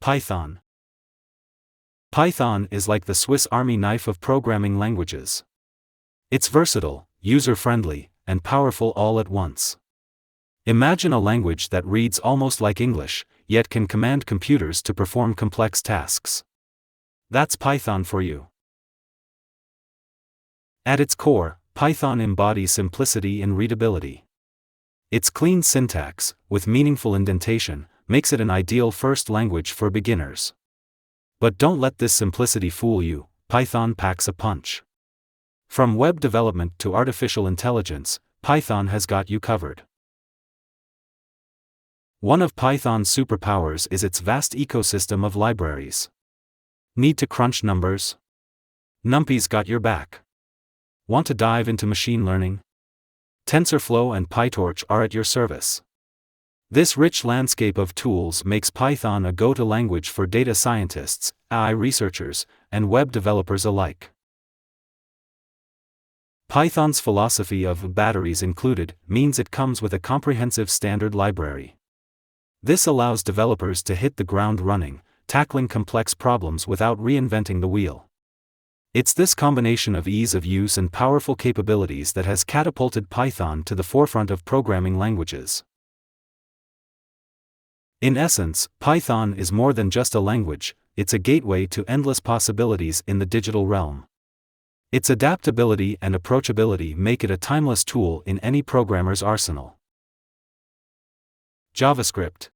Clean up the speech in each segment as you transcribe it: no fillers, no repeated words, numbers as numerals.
Python. Python is like the Swiss Army knife of programming languages. It's versatile, user-friendly, and powerful all at once. Imagine a language that reads almost like English, yet can command computers to perform complex tasks. That's Python for you. At its core, Python embodies simplicity and readability. Its clean syntax, with meaningful indentation, makes it an ideal first language for beginners. But don't let this simplicity fool you, Python packs a punch. From web development to artificial intelligence, Python has got you covered. One of Python's superpowers is its vast ecosystem of libraries. Need to crunch numbers? NumPy's got your back. Want to dive into machine learning? TensorFlow and PyTorch are at your service. This rich landscape of tools makes Python a go-to language for data scientists, AI researchers, and web developers alike. Python's philosophy of batteries included means it comes with a comprehensive standard library. This allows developers to hit the ground running, tackling complex problems without reinventing the wheel. It's this combination of ease of use and powerful capabilities that has catapulted Python to the forefront of programming languages. In essence, Python is more than just a language, it's a gateway to endless possibilities in the digital realm. Its adaptability and approachability make it a timeless tool in any programmer's arsenal. JavaScript.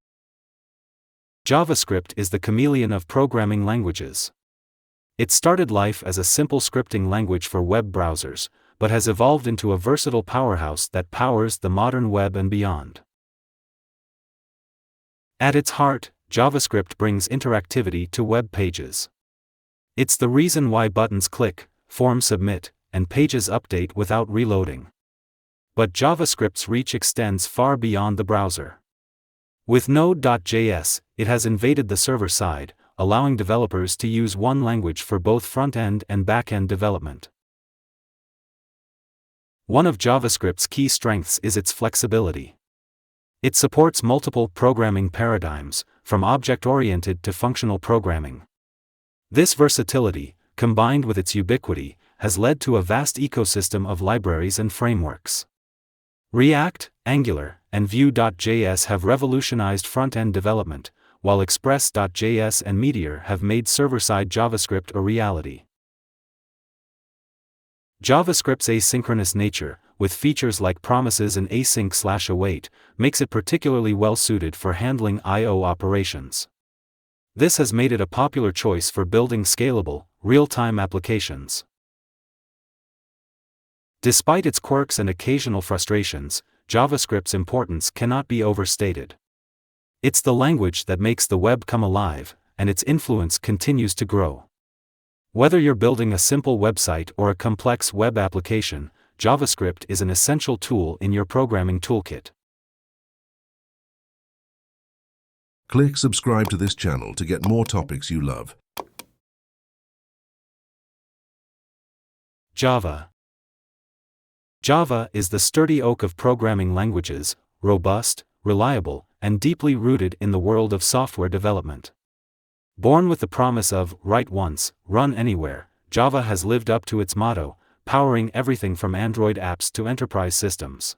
JavaScript is the chameleon of programming languages. It started life as a simple scripting language for web browsers, but has evolved into a versatile powerhouse that powers the modern web and beyond. At its heart, JavaScript brings interactivity to web pages. It's the reason why buttons click, forms submit, and pages update without reloading. But JavaScript's reach extends far beyond the browser. With Node.js, it has invaded the server side, allowing developers to use one language for both front-end and back-end development. One of JavaScript's key strengths is its flexibility. It supports multiple programming paradigms, from object-oriented to functional programming. This versatility, combined with its ubiquity, has led to a vast ecosystem of libraries and frameworks. React, Angular, and Vue.js have revolutionized front-end development, while Express.js and Meteor have made server-side JavaScript a reality. JavaScript's asynchronous nature, with features like promises and async/await, makes it particularly well-suited for handling I/O operations. This has made it a popular choice for building scalable, real-time applications. Despite its quirks and occasional frustrations, JavaScript's importance cannot be overstated. It's the language that makes the web come alive, and its influence continues to grow. Whether you're building a simple website or a complex web application, JavaScript is an essential tool in your programming toolkit. Click subscribe to this channel to get more topics you love. Java. Java is the sturdy oak of programming languages, robust, reliable, and deeply rooted in the world of software development. Born with the promise of write once, run anywhere, Java has lived up to its motto, powering everything from Android apps to enterprise systems.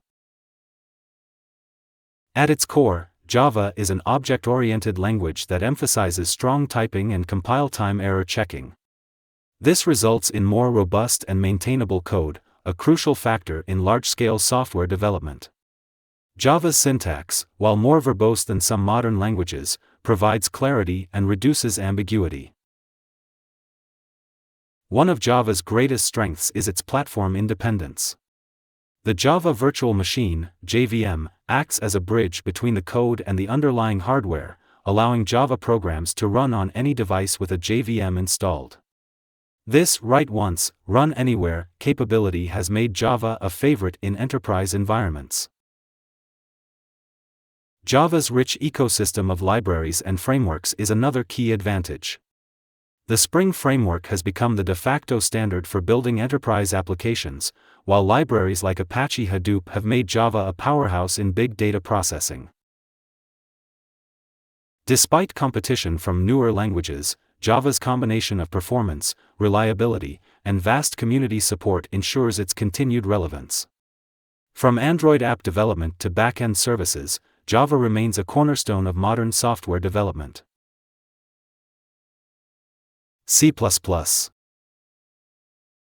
At its core, Java is an object-oriented language that emphasizes strong typing and compile-time error checking. This results in more robust and maintainable code, a crucial factor in large-scale software development. Java's syntax, while more verbose than some modern languages, provides clarity and reduces ambiguity. One of Java's greatest strengths is its platform independence. The Java Virtual Machine, JVM, acts as a bridge between the code and the underlying hardware, allowing Java programs to run on any device with a JVM installed. This write once, run anywhere capability has made Java a favorite in enterprise environments. Java's rich ecosystem of libraries and frameworks is another key advantage. The Spring framework has become the de facto standard for building enterprise applications, while libraries like Apache Hadoop have made Java a powerhouse in big data processing. Despite competition from newer languages, Java's combination of performance, reliability, and vast community support ensures its continued relevance. From Android app development to back-end services, Java remains a cornerstone of modern software development. C++.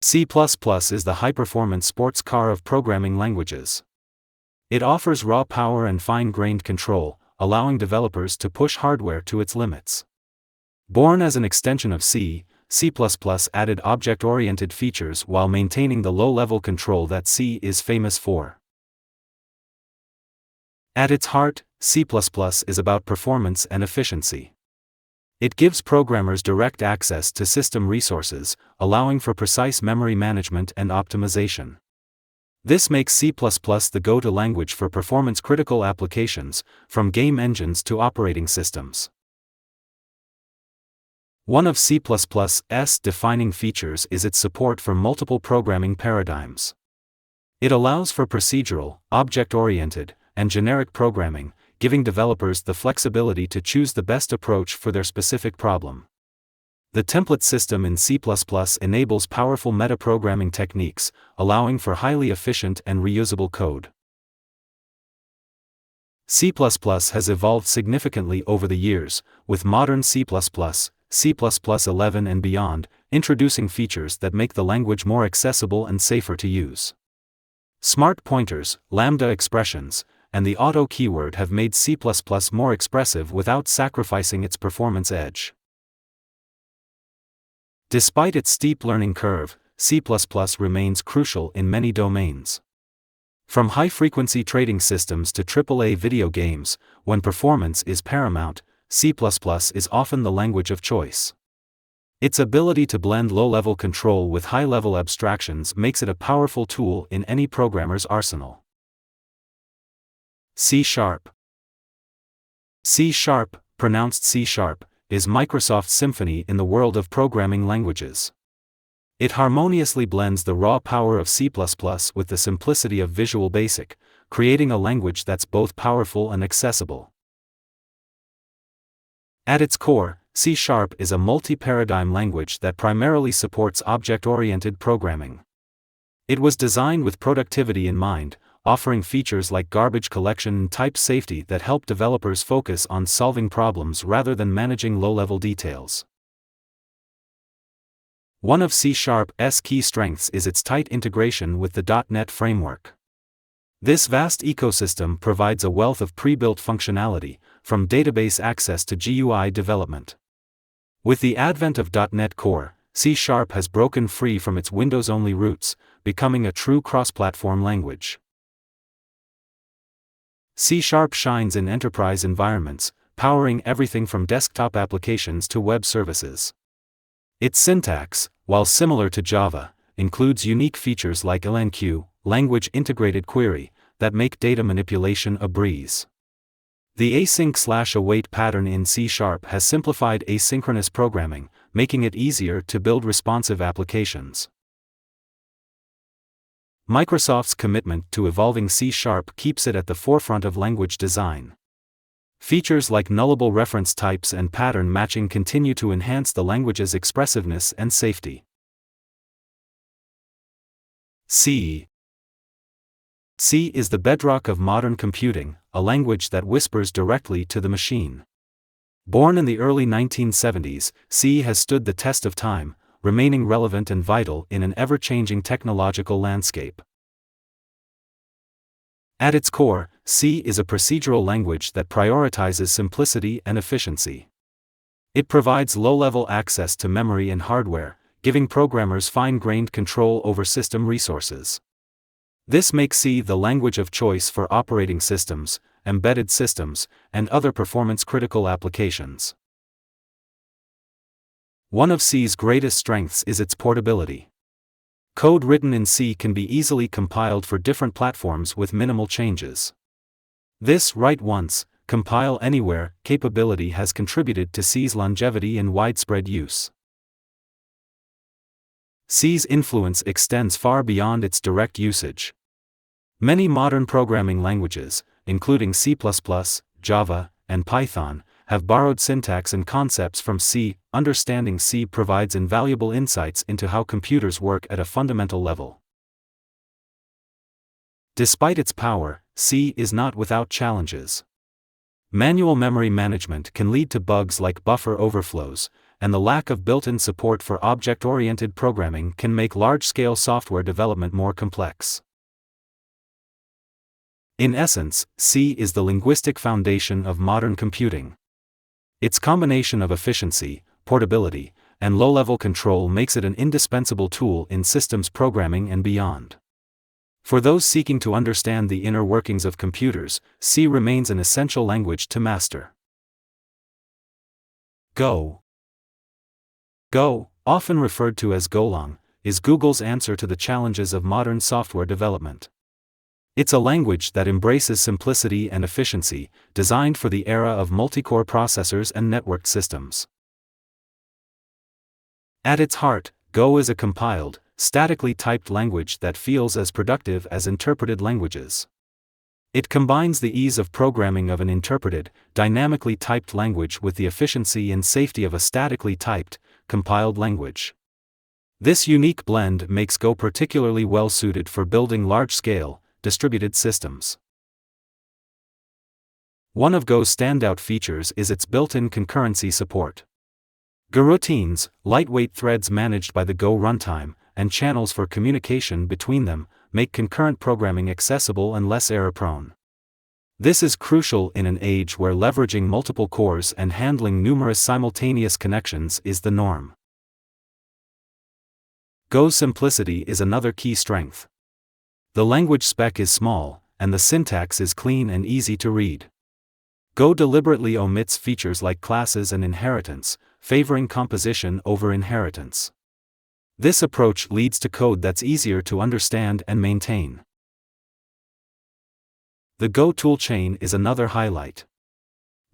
C++ is the high-performance sports car of programming languages. It offers raw power and fine-grained control, allowing developers to push hardware to its limits. Born as an extension of C, C++ added object-oriented features while maintaining the low-level control that C is famous for. At its heart, C++ is about performance and efficiency. It gives programmers direct access to system resources, allowing for precise memory management and optimization. This makes C++ the go-to language for performance-critical applications, from game engines to operating systems. One of C++'s defining features is its support for multiple programming paradigms. It allows for procedural, object-oriented, and generic programming, giving developers the flexibility to choose the best approach for their specific problem. The template system in C++ enables powerful metaprogramming techniques, allowing for highly efficient and reusable code. C++ has evolved significantly over the years, with modern C++, C++11 and beyond, introducing features that make the language more accessible and safer to use. Smart pointers, lambda expressions, and the auto keyword have made C++ more expressive without sacrificing its performance edge. Despite its steep learning curve, C++ remains crucial in many domains. From high-frequency trading systems to AAA video games, when performance is paramount, C++ is often the language of choice. Its ability to blend low-level control with high-level abstractions makes it a powerful tool in any programmer's arsenal. C#. C#, pronounced C#, is Microsoft's symphony in the world of programming languages. It harmoniously blends the raw power of C++ with the simplicity of Visual Basic, creating a language that's both powerful and accessible. At its core, C# is a multi-paradigm language that primarily supports object-oriented programming. It was designed with productivity in mind, offering features like garbage collection and type safety that help developers focus on solving problems rather than managing low-level details. One of C#'s key strengths is its tight integration with the .NET framework. This vast ecosystem provides a wealth of pre-built functionality, from database access to GUI development. With the advent of .NET Core, C# has broken free from its Windows-only roots, becoming a true cross-platform language. C# shines in enterprise environments, powering everything from desktop applications to web services. Its syntax, while similar to Java, includes unique features like LNQ, language integrated query, that make data manipulation a breeze. The async/await pattern in C# has simplified asynchronous programming, making it easier to build responsive applications. Microsoft's commitment to evolving C# keeps it at the forefront of language design. Features like nullable reference types and pattern matching continue to enhance the language's expressiveness and safety. C is the bedrock of modern computing, a language that whispers directly to the machine. Born in the early 1970s, C has stood the test of time, remaining relevant and vital in an ever-changing technological landscape. At its core, C is a procedural language that prioritizes simplicity and efficiency. It provides low-level access to memory and hardware, giving programmers fine-grained control over system resources. This makes C the language of choice for operating systems, embedded systems, and other performance-critical applications. One of C's greatest strengths is its portability. Code written in C can be easily compiled for different platforms with minimal changes. This write once, compile anywhere capability has contributed to C's longevity and widespread use. C's influence extends far beyond its direct usage. Many modern programming languages, including C++, Java, and Python, have borrowed syntax and concepts from C. Understanding C provides invaluable insights into how computers work at a fundamental level. Despite its power, C is not without challenges. Manual memory management can lead to bugs like buffer overflows, and the lack of built-in support for object-oriented programming can make large-scale software development more complex. In essence, C is the linguistic foundation of modern computing. Its combination of efficiency, portability, and low-level control makes it an indispensable tool in systems programming and beyond. For those seeking to understand the inner workings of computers, C remains an essential language to master. Go. Go, often referred to as Golang, is Google's answer to the challenges of modern software development. It's a language that embraces simplicity and efficiency, designed for the era of multi-core processors and networked systems. At its heart, Go is a compiled, statically typed language that feels as productive as interpreted languages. It combines the ease of programming of an interpreted, dynamically typed language with the efficiency and safety of a statically typed, compiled language. This unique blend makes Go particularly well suited for building large-scale, distributed systems. One of Go's standout features is its built-in concurrency support. Goroutines, lightweight threads managed by the Go runtime, and channels for communication between them, make concurrent programming accessible and less error-prone. This is crucial in an age where leveraging multiple cores and handling numerous simultaneous connections is the norm. Go's simplicity is another key strength. The language spec is small, and the syntax is clean and easy to read. Go deliberately omits features like classes and inheritance, favoring composition over inheritance. This approach leads to code that's easier to understand and maintain. The Go toolchain is another highlight.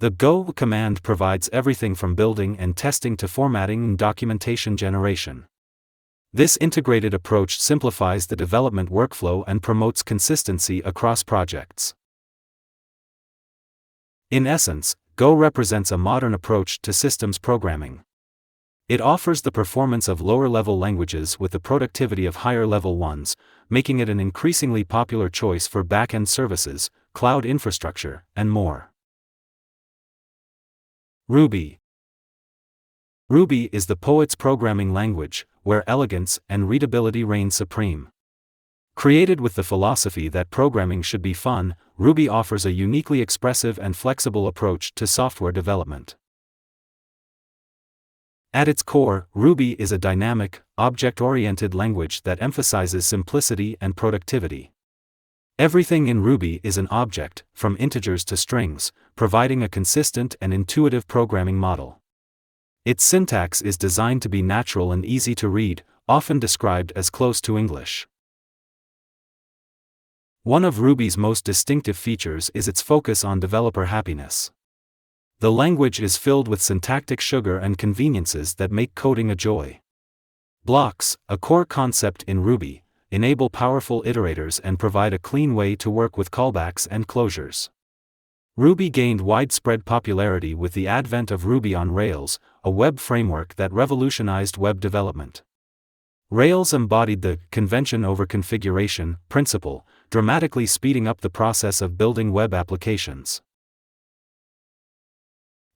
The Go command provides everything from building and testing to formatting and documentation generation. This integrated approach simplifies the development workflow and promotes consistency across projects. In essence, Go represents a modern approach to systems programming. It offers the performance of lower-level languages with the productivity of higher-level ones, making it an increasingly popular choice for back-end services, cloud infrastructure, and more. Ruby. Ruby is the poet's programming language, where elegance and readability reign supreme. Created with the philosophy that programming should be fun, Ruby offers a uniquely expressive and flexible approach to software development. At its core, Ruby is a dynamic, object-oriented language that emphasizes simplicity and productivity. Everything in Ruby is an object, from integers to strings, providing a consistent and intuitive programming model. Its syntax is designed to be natural and easy to read, often described as close to English. One of Ruby's most distinctive features is its focus on developer happiness. The language is filled with syntactic sugar and conveniences that make coding a joy. Blocks, a core concept in Ruby, enable powerful iterators and provide a clean way to work with callbacks and closures. Ruby gained widespread popularity with the advent of Ruby on Rails, a web framework that revolutionized web development. Rails embodied the convention over configuration principle, dramatically speeding up the process of building web applications.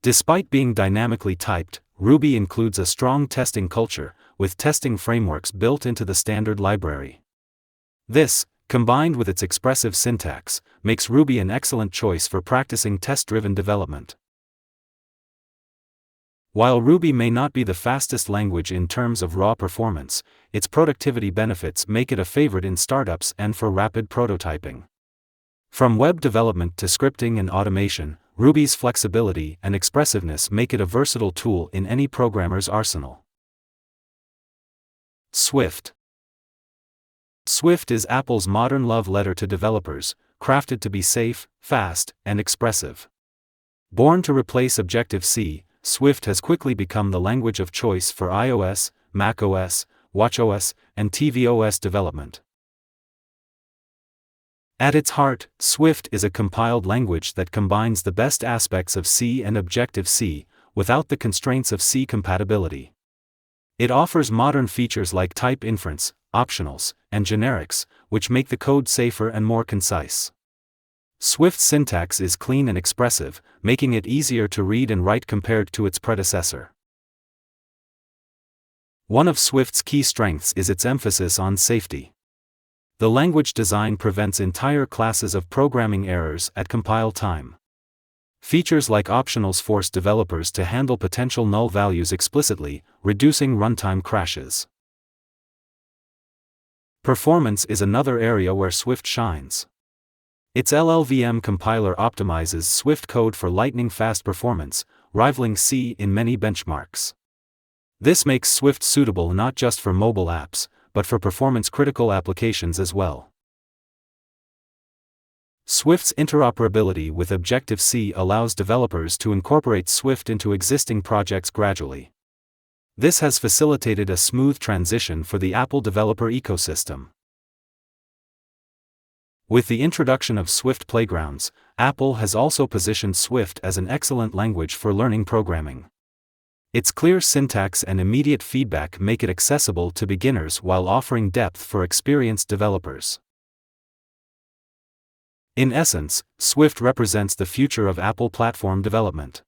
Despite being dynamically typed, Ruby includes a strong testing culture, with testing frameworks built into the standard library. This, combined with its expressive syntax, makes Ruby an excellent choice for practicing test-driven development. While Ruby may not be the fastest language in terms of raw performance, its productivity benefits make it a favorite in startups and for rapid prototyping. From web development to scripting and automation, Ruby's flexibility and expressiveness make it a versatile tool in any programmer's arsenal. Swift. Swift is Apple's modern love letter to developers, crafted to be safe, fast, and expressive. Born to replace Objective-C, Swift has quickly become the language of choice for iOS, macOS, watchOS, and tvOS development. At its heart, Swift is a compiled language that combines the best aspects of C and Objective-C, without the constraints of C compatibility. It offers modern features like type inference, optionals, and generics, which make the code safer and more concise. Swift's syntax is clean and expressive, making it easier to read and write compared to its predecessor. One of Swift's key strengths is its emphasis on safety. The language design prevents entire classes of programming errors at compile time. Features like optionals force developers to handle potential null values explicitly, reducing runtime crashes. Performance is another area where Swift shines. Its LLVM compiler optimizes Swift code for lightning-fast performance, rivaling C in many benchmarks. This makes Swift suitable not just for mobile apps, but for performance-critical applications as well. Swift's interoperability with Objective-C allows developers to incorporate Swift into existing projects gradually. This has facilitated a smooth transition for the Apple developer ecosystem. With the introduction of Swift Playgrounds, Apple has also positioned Swift as an excellent language for learning programming. Its clear syntax and immediate feedback make it accessible to beginners while offering depth for experienced developers. In essence, Swift represents the future of Apple platform development.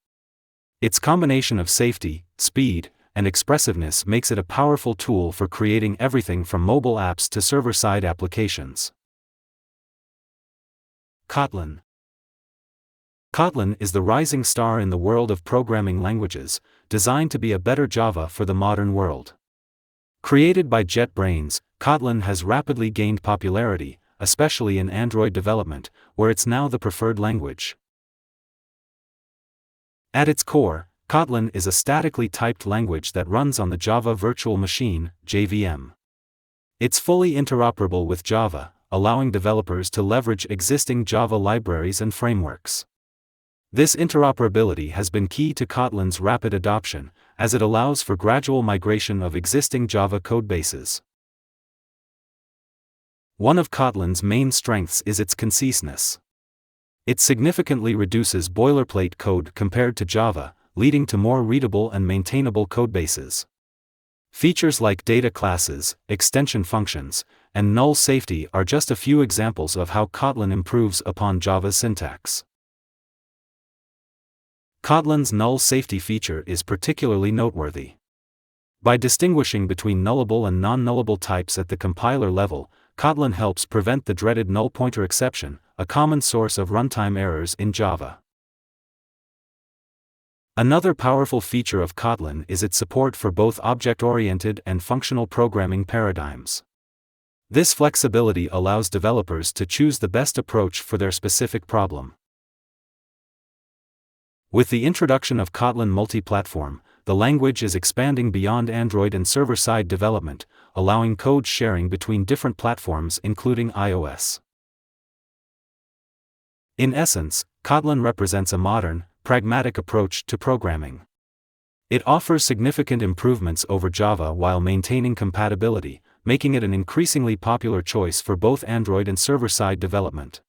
Its combination of safety, speed, and expressiveness makes it a powerful tool for creating everything from mobile apps to server-side applications. Kotlin. Kotlin is the rising star in the world of programming languages, designed to be a better Java for the modern world. Created by JetBrains, Kotlin has rapidly gained popularity, especially in Android development, where it's now the preferred language. At its core, Kotlin is a statically typed language that runs on the Java Virtual Machine, JVM. It's fully interoperable with Java, allowing developers to leverage existing Java libraries and frameworks. This interoperability has been key to Kotlin's rapid adoption, as it allows for gradual migration of existing Java codebases. One of Kotlin's main strengths is its conciseness. It significantly reduces boilerplate code compared to Java, leading to more readable and maintainable codebases. Features like data classes, extension functions, and null safety are just a few examples of how Kotlin improves upon Java's syntax. Kotlin's null safety feature is particularly noteworthy. By distinguishing between nullable and non-nullable types at the compiler level, Kotlin helps prevent the dreaded null pointer exception, a common source of runtime errors in Java. Another powerful feature of Kotlin is its support for both object-oriented and functional programming paradigms. This flexibility allows developers to choose the best approach for their specific problem. With the introduction of Kotlin multi-platform, the language is expanding beyond Android and server-side development, allowing code sharing between different platforms including iOS. In essence, Kotlin represents a modern, pragmatic approach to programming. It offers significant improvements over Java while maintaining compatibility, making it an increasingly popular choice for both Android and server-side development.